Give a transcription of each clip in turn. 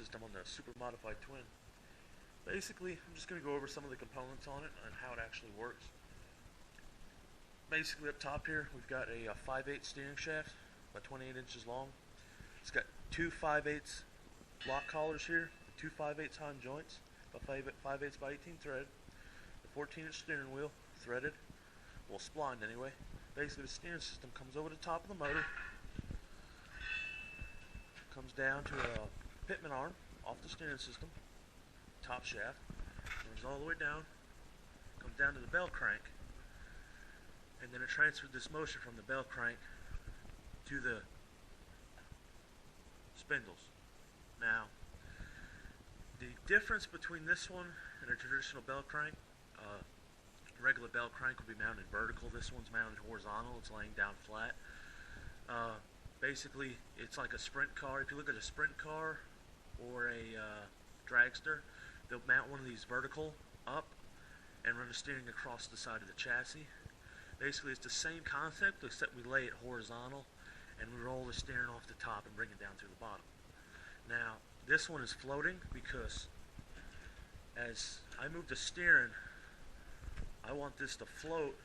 system on the super modified twin. Basically, I'm just going to go over some of the components on it and how it actually works. Basically, up top here, we've got a 5/8 steering shaft, about 28 inches long. It's got two 5/8 lock collars here, two 5/8 Heim joints, about 5/8 by 18 thread, the 14-inch steering wheel, threaded, well, splined anyway. Basically, the steering system comes over the top of the motor, comes down to a pitman arm off the steering system, top shaft, runs all the way down, comes down to the bell crank, and then it transfers this motion from the bell crank to the spindles. Now, the difference between this one and a traditional bell crank, regular bell crank would be mounted vertical. This one's mounted horizontal. It's laying down flat. Basically, it's like a sprint car. If you look at a sprint car or a dragster, they'll mount one of these vertical up and run the steering across the side of the chassis. Basically, it's the same concept, except we lay it horizontal and we roll the steering off the top and bring it down through the bottom. Now, this one is floating because as I move the steering, I want this to float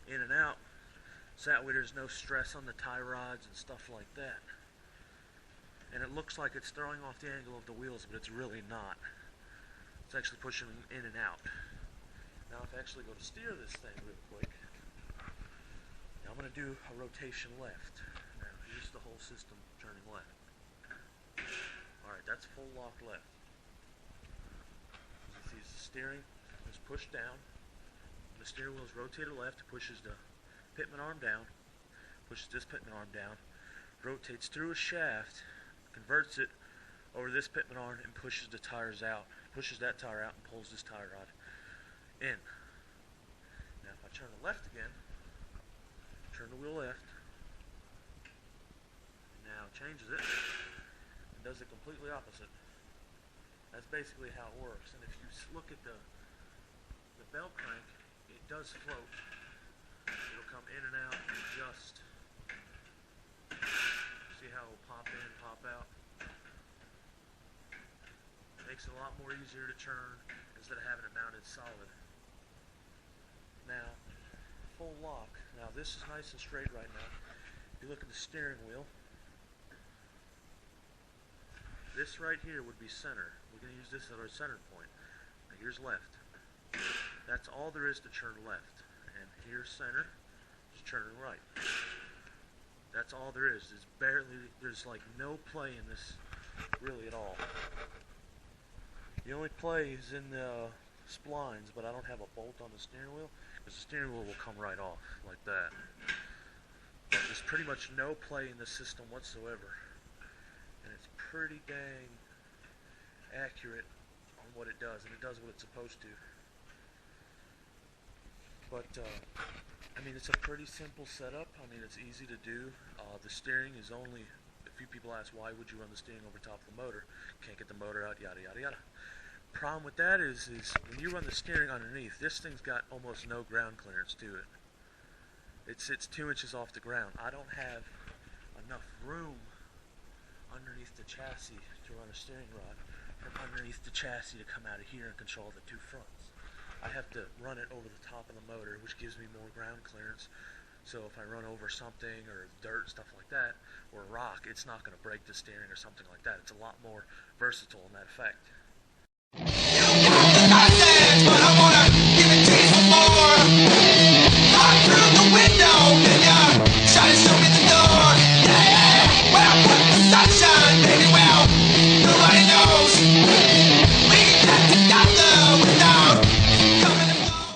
in and out, so that way there's no stress on the tie rods and stuff like that. And it looks like it's throwing off the angle of the wheels, but it's really not. It's actually pushing in and out. Now if I actually go to steer this thing real quick, now I'm going to do a rotation left. Now here's the whole system turning left. Alright, that's full lock left. As you see, the steering is pushed down. The steering wheel is rotated left, pushes the pitman arm down, pushes this pitman arm down, rotates through a shaft, converts it over this pitman arm, and pushes the tires out. Pushes that tire out and pulls this tire rod in. Now if I turn the left again, turn the wheel left, now changes it, and does it completely opposite. That's basically how it works. And if you look at the bell crank, it does float. It'll come in and out and adjust. See how it will pop in, pop out. Makes it a lot more easier to turn instead of having it mounted solid. Now, full lock. Now this is nice and straight right now. If you look at the steering wheel, this right here would be center. We're going to use this as our center point. Now here's left. That's all there is to turn left. And here's center, just turning right. That's all there is. There's like no play in this really at all. The only play is in the splines, but I don't have a bolt on the steering wheel, because the steering wheel will come right off like that. But there's pretty much no play in the system whatsoever. And it's pretty dang accurate on what it does, and it does what it's supposed to. But, I mean, it's a pretty simple setup. I mean, it's easy to do. The steering is only, a few people ask, why would you run the steering over top of the motor? Can't get the motor out, yada, yada, yada. Problem with that is when you run the steering underneath, this thing's got almost no ground clearance to it. It sits 2 inches off the ground. I don't have enough room underneath the chassis to run a steering rod from underneath the chassis to come out of here and control the two fronts. I have to run it over the top of the motor, which gives me more ground clearance. So if I run over something or dirt, stuff like that, or a rock, it's not going to break the steering or something like that. It's a lot more versatile in that effect.